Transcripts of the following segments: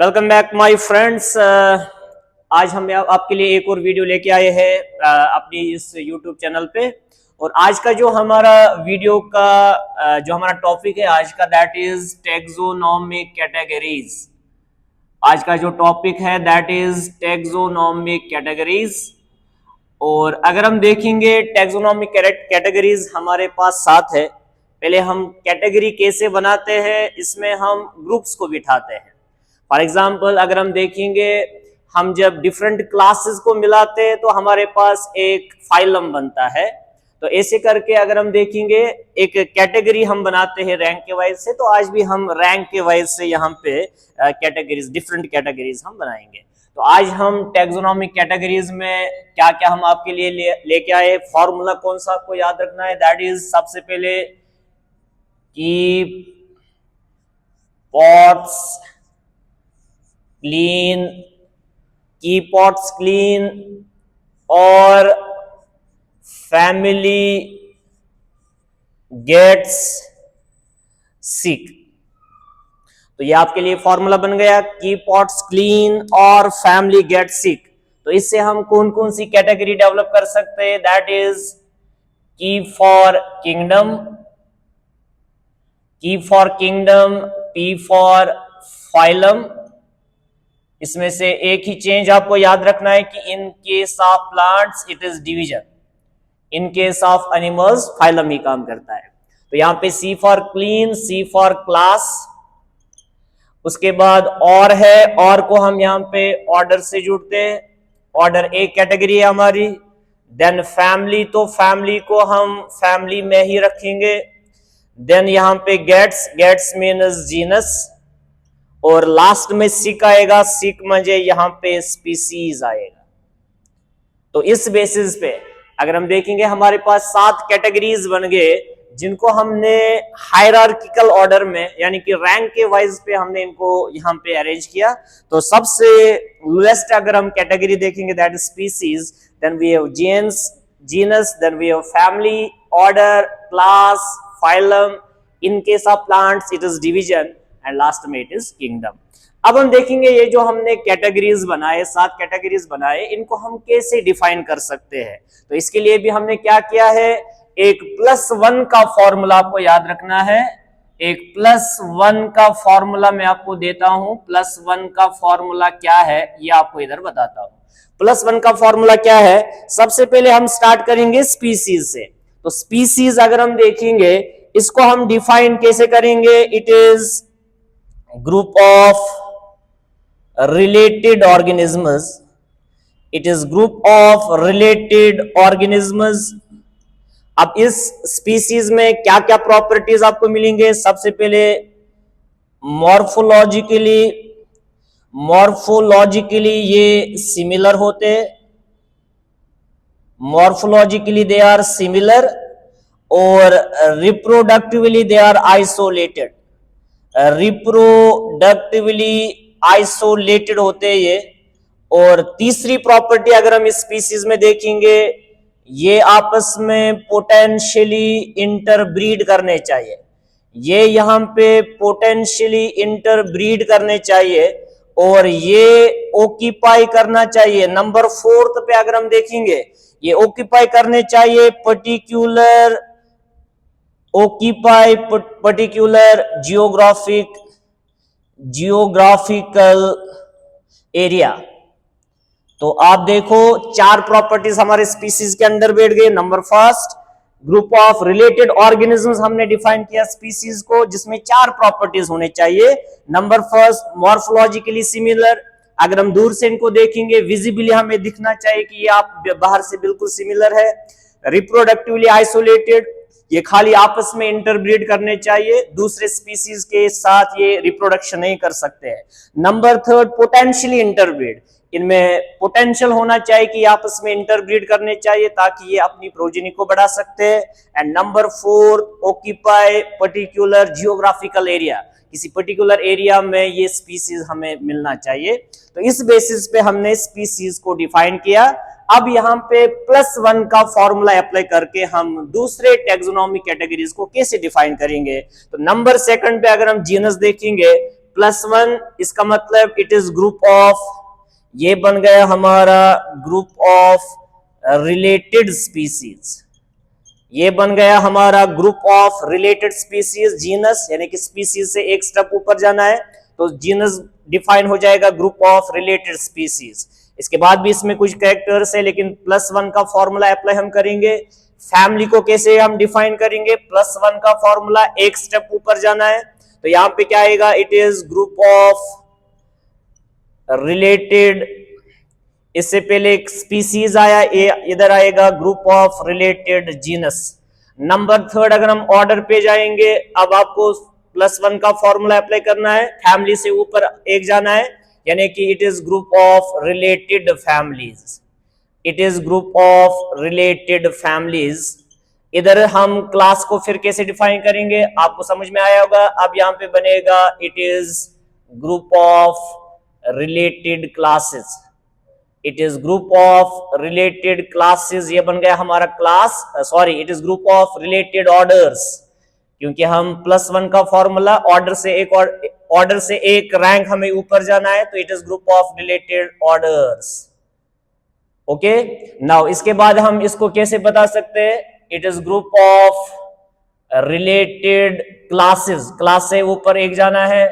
Welcome back my friends. आज हम आपके लिए एक और वीडियो लेके आए हैं अपनी इस यूट्यूब चैनल पे। और आज का जो हमारा वीडियो का जो हमारा टॉपिक है आज का, दैट इज टैक्सोनॉमिक कैटेगरीज। आज का जो टॉपिक है दैट इज टैक्सोनॉमिक कैटेगरीज। और अगर हम देखेंगे टैक्सोनॉमिक कैटेगरीज हमारे पास 7 है। पहले हम कैटेगरी कैसे बनाते हैं, इसमें हम ग्रुप्स को बिठाते हैं। फॉर एग्जाम्पल अगर हम देखेंगे, हम जब डिफरेंट क्लासेस को मिलाते हैं तो हमारे पास एक फाइलम बनता है। तो ऐसे करके अगर हम देखेंगे एक कैटेगरी हम बनाते हैं रैंक के वाइज से, तो आज भी हम रैंक के वाइज से यहाँ पे कैटेगरीज, डिफरेंट कैटेगरीज हम बनाएंगे। तो आज हम टैक्सोनॉमिक कैटेगरीज में क्या क्या हम आपके लिए लेके आए। फॉर्मूला कौन सा आपको याद रखना है, दैट इज सबसे पहले keep pots clean, keep pots clean और फैमिली गेट्स सिक। तो ये आपके लिए फॉर्मूला बन गया, कीप पॉट्स क्लीन और फैमिली गेट्स सिक। तो इससे हम कौन कौन सी कैटेगरी डेवलप कर सकते हैं, that is keep for kingdom, keep for kingdom, P for phylum. इसमें से एक ही चेंज आपको याद रखना है कि in case of plants it is division, in case of animals phylum ही काम करता है। तो यहां पे C for clean, C for class. उसके बाद और है, और को हम यहां पे ऑर्डर से जुड़ते हैं। ऑर्डर एक कैटेगरी है हमारी। देन फैमिली, तो फैमिली को हम फैमिली में ही रखेंगे। देन यहां पे गेट्स, गेट्स मीन्स जीनस। और लास्ट में सिक आएगा, सिक म्हणजे यहां पे स्पीसीज आएगा। तो इस बेसिस पे अगर हम देखेंगे हमारे पास 7 कैटेगरीज बन गए, जिनको हमने हायरार्किकल ऑर्डर में यानी कि रैंक के वाइज पे हमने इनको यहां पे अरेंज किया। तो सबसे लोएस्ट अगर हम कैटेगरी देखेंगे that is species, then we have genus, then we have family, order, class, phylum. In case of plants it is division and last में इट इज किंगडम। अब हम देखेंगे ये जो हमने कैटेगरीज बनाए, 7 कैटेगरीज बनाए, इनको हम कैसे डिफाइन कर सकते हैं। तो इसके लिए भी हमने क्या किया है, एक +1 का फॉर्मूला आपको याद रखना है। एक +1 का फॉर्मूला मैं आपको देता हूं। +1 का फॉर्मूला क्या है ये आपको इधर बताता हूं। +1 का फॉर्मूला क्या है, सबसे पहले हम स्टार्ट करेंगे स्पीसीज से। तो स्पीसीज अगर हम देखेंगे, इसको हम डिफाइन कैसे करेंगे, it is group of related organisms, it is group of related organisms। अब इस स्पीसीज में क्या क्या प्रॉपर्टीज आपको मिलेंगे, सबसे पहले मॉर्फोलॉजिकली ये सिमिलर होते हैं, मॉर्फोलॉजिकली दे आर सिमिलर, और reproductively they are isolated, reproductively isolated होते हैं ये। और तीसरी प्रॉपर्टी अगर हम इस स्पीसीज में देखेंगे, ये आपस में पोटेंशियली इंटरब्रीड करने चाहिए। ये यहां पे पोटेंशियली इंटरब्रीड करने चाहिए और ये ऑक्यूपाई करना चाहिए। नंबर 4 पे अगर हम देखेंगे, ये ऑक्यूपाई करने चाहिए पर्टिकुलर जियोग्राफिकल एरिया। तो आप देखो 4 प्रॉपर्टीज हमारे स्पीसीज के अंदर बैठ गए। Number first, group of related organisms हमने डिफाइन किया स्पीसीज को, जिसमें 4 प्रॉपर्टीज होने चाहिए। Number first, morphologically similar. अगर हम दूर से इनको देखेंगे, विजिबली हमें दिखना चाहिए कि ये आप बाहर से बिल्कुल सिमिलर है। रिप्रोडक्टिवली आइसोलेटेड, ये खाली आपस में इंटरब्रीड करने चाहिए, दूसरे स्पीसीज के साथ ये रिप्रोडक्शन नहीं कर सकते हैं। नंबर थर्ड, पोटेंशियली इंटरब्रीड, इनमें पोटेंशियल होना चाहिए कि आपस में इंटरब्रीड करने चाहिए ताकि ये अपनी प्रोजेनी को बढ़ा सकते हैं। And number 4, occupy particular geographical area, किसी पर्टिकुलर एरिया में ये स्पीसीज हमें मिलना चाहिए। तो इस बेसिस पे हमने स्पीसीज को डिफाइन किया। अब यहां पे +1 का फॉर्मूला अप्लाई करके हम दूसरे टैक्सोनॉमिक कैटेगरीज को कैसे डिफाइन करेंगे। तो नंबर 2 पे अगर हम जीनस देखेंगे, +1, इसका मतलब इट इज ग्रुप ऑफ, ये बन गया हमारा ग्रुप ऑफ रिलेटेड स्पीसीज, ये बन गया हमारा group of related species, genus, यानी कि स्पीसीज से एक स्टेप ऊपर जाना है तो जीनस डिफाइन हो जाएगा ग्रुप ऑफ रिलेटेड स्पीसीज। इसके बाद भी इसमें कुछ कैरेक्टर्स है, लेकिन +1 का फॉर्मूला अप्लाई हम करेंगे। फैमिली को कैसे हम डिफाइन करेंगे, +1 का फॉर्मूला, एक स्टेप ऊपर जाना है तो यहां पे क्या आएगा, it is group of related, इससे पहले एक स्पीसीज आया, इधर आएगा group of related genus. Number 3 अगर हम ऑर्डर पे जाएंगे, अब आपको +1 का फॉर्मूला अप्लाई करना है, फैमिली से ऊपर एक जाना है, यानी कि it is group of related families, it is group of related families. इधर हम क्लास को फिर कैसे डिफाइन करेंगे, आपको समझ में आया होगा। अब यहां पे बनेगा it is group of related classes, it is group of related classes, ये बन गया हमारा class, sorry it is group of related orders, क्योंकि हम +1 का फॉर्मूला, ऑर्डर से एक रैंक हमें ऊपर जाना है तो it is group of related orders. Okay, now इसके बाद हम इसको कैसे बता सकते हैं, it is group of related classes, class से ऊपर एक जाना है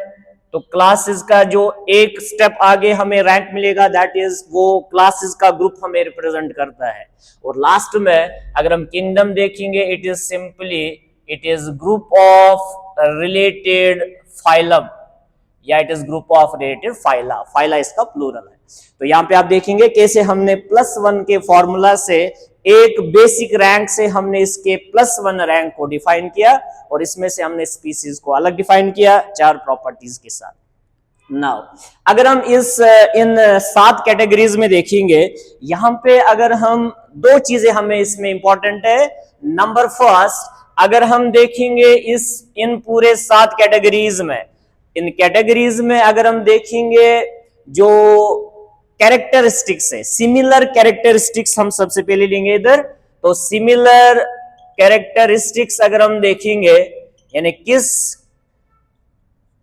तो क्लासेस का जो एक स्टेप आगे हमें रैंक मिलेगा, दैट इज वो क्लासेस का ग्रुप हमें रिप्रेजेंट करता है। और लास्ट में अगर हम किंगडम देखेंगे, it is simply, it is group of related phylum, या it is group of related phyla, phyla इसका प्लूरल है। तो यहां पे आप देखेंगे कैसे हमने +1 के फॉर्मूला से एक बेसिक रैंक से हमने इसके +1 रैंक को डिफाइन किया और इसमें से हमने स्पीसीज को अलग डिफाइन किया 4 प्रॉपर्टीज के साथ। नाउ अगर हम इन 7 कैटेगरीज में देखेंगे, यहां पे अगर हम 2 चीजें हमें इसमें इंपॉर्टेंट है। नंबर फर्स्ट, अगर हम देखेंगे इन पूरे 7 कैटेगरीज में, इन कैटेगरीज में अगर हम देखेंगे जो कैरेक्टरिस्टिक्स है, सिमिलर कैरेक्टरिस्टिक्स हम सबसे पहले लेंगे इधर। तो सिमिलर कैरेक्टरिस्टिक्स अगर हम देखेंगे, यानी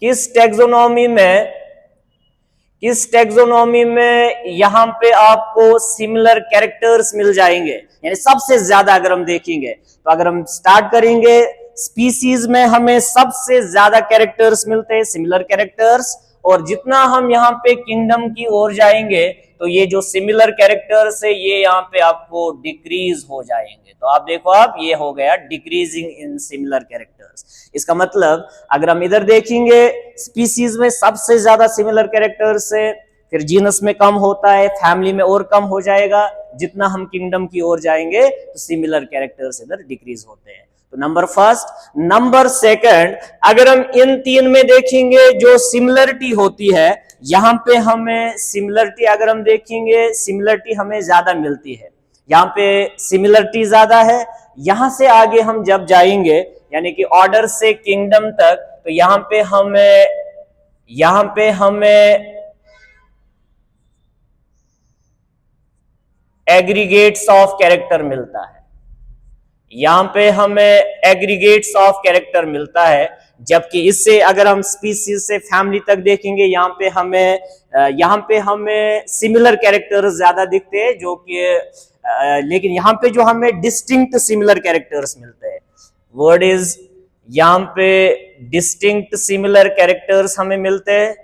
किस टैक्सोनॉमी में यहां पे आपको सिमिलर कैरेक्टर्स मिल जाएंगे, यानी सबसे ज्यादा अगर हम देखेंगे तो अगर हम स्टार्ट करेंगे स्पीसीज में, हमें सबसे ज्यादा कैरेक्टर्स मिलते हैं, सिमिलर कैरेक्टर्स, और जितना हम यहाँ पे किंगडम की ओर जाएंगे तो ये जो सिमिलर कैरेक्टर्स है ये यहाँ पे आपको डिक्रीज हो जाएंगे। तो आप देखो, आप ये हो गया डिक्रीजिंग इन सिमिलर कैरेक्टर्स। इसका मतलब अगर हम इधर देखेंगे स्पीसीज में सबसे ज्यादा सिमिलर कैरेक्टर्स है, फिर जीनस में कम होता है, फैमिली में और कम हो जाएगा, जितना हम किंगडम की ओर जाएंगे तो सिमिलर कैरेक्टर्स इधर डिक्रीज होते हैं। तो नंबर फर्स्ट। नंबर सेकंड, अगर हम इन 3 में देखेंगे जो सिमिलरिटी होती है, यहां पे हमें सिमिलरिटी अगर हम देखेंगे, सिमिलरिटी हमें ज्यादा मिलती है, यहां पे सिमिलरिटी ज्यादा है। यहां से आगे हम जब जाएंगे, यानी कि ऑर्डर से किंगडम तक, तो यहां पे हमें एग्रीगेट्स ऑफ कैरेक्टर मिलता है, यहां पे हमें एग्रीगेट्स ऑफ कैरेक्टर मिलता है। जबकि इससे अगर हम स्पीसीज से फैमिली तक देखेंगे, यहां पे हमें सिमिलर कैरेक्टर्स ज्यादा दिखते हैं, जो कि लेकिन यहां पे जो हमें डिस्टिंक्ट सिमिलर कैरेक्टर्स मिलते हैं, वर्ड इज, यहां पे डिस्टिंक्ट सिमिलर कैरेक्टर्स हमें मिलते हैं।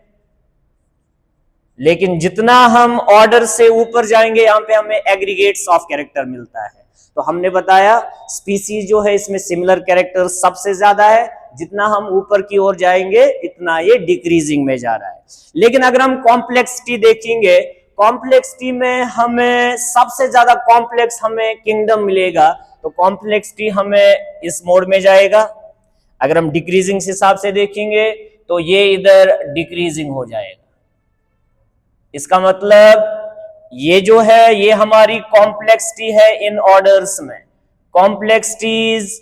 लेकिन जितना हम ऑर्डर से ऊपर जाएंगे, यहां पे हमें एग्रीगेट्स ऑफ कैरेक्टर मिलता है। तो हमने बताया स्पीसीज जो है इसमें सिमिलर कैरेक्टर सबसे ज्यादा है, जितना हम ऊपर की ओर जाएंगे इतना ये डिक्रीजिंग में जा रहा है। लेकिन अगर हम कॉम्प्लेक्सिटी देखेंगे, कॉम्प्लेक्सिटी में हमें सबसे ज्यादा कॉम्प्लेक्स हमें किंगडम मिलेगा, तो कॉम्प्लेक्सिटी हमें इस मोड में जाएगा। अगर हम डिक्रीजिंग हिसाब से देखेंगे तो ये इधर डिक्रीजिंग हो जाएगा। इसका मतलब ये जो है ये हमारी कॉम्प्लेक्सिटी है इन ऑर्डर्स में। कॉम्प्लेक्सिटीज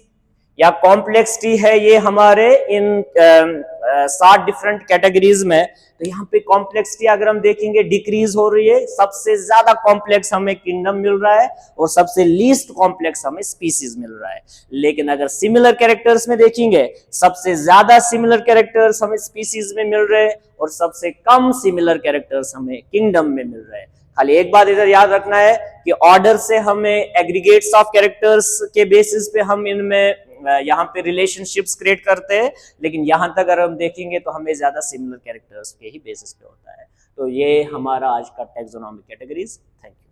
या कॉम्प्लेक्सिटी है ये हमारे इन 7 डिफरेंट कैटेगरीज में। तो यहाँ पे कॉम्प्लेक्सिटी अगर हम देखेंगे डिक्रीज हो रही है, सबसे ज्यादा कॉम्प्लेक्स हमें किंगडम मिल रहा है और सबसे लीस्ट कॉम्प्लेक्स हमें स्पीसीज मिल रहा है। लेकिन अगर सिमिलर कैरेक्टर्स में देखेंगे, सबसे ज्यादा सिमिलर कैरेक्टर्स हमें स्पीसीज में मिल रहे हैं और सबसे कम सिमिलर कैरेक्टर्स हमें किंगडम में मिल रहे हैं। खाली एक बात इधर याद रखना है कि ऑर्डर से हमें एग्रीगेट्स ऑफ कैरेक्टर्स के बेसिस पे हम इनमें यहाँ पे रिलेशनशिप्स क्रिएट करते हैं, लेकिन यहाँ तक अगर हम देखेंगे तो हमें ज्यादा सिमिलर कैरेक्टर्स के ही बेसिस पे होता है। तो ये हमारा आज का टैक्सोनॉमिक कैटेगरीज। Thank you.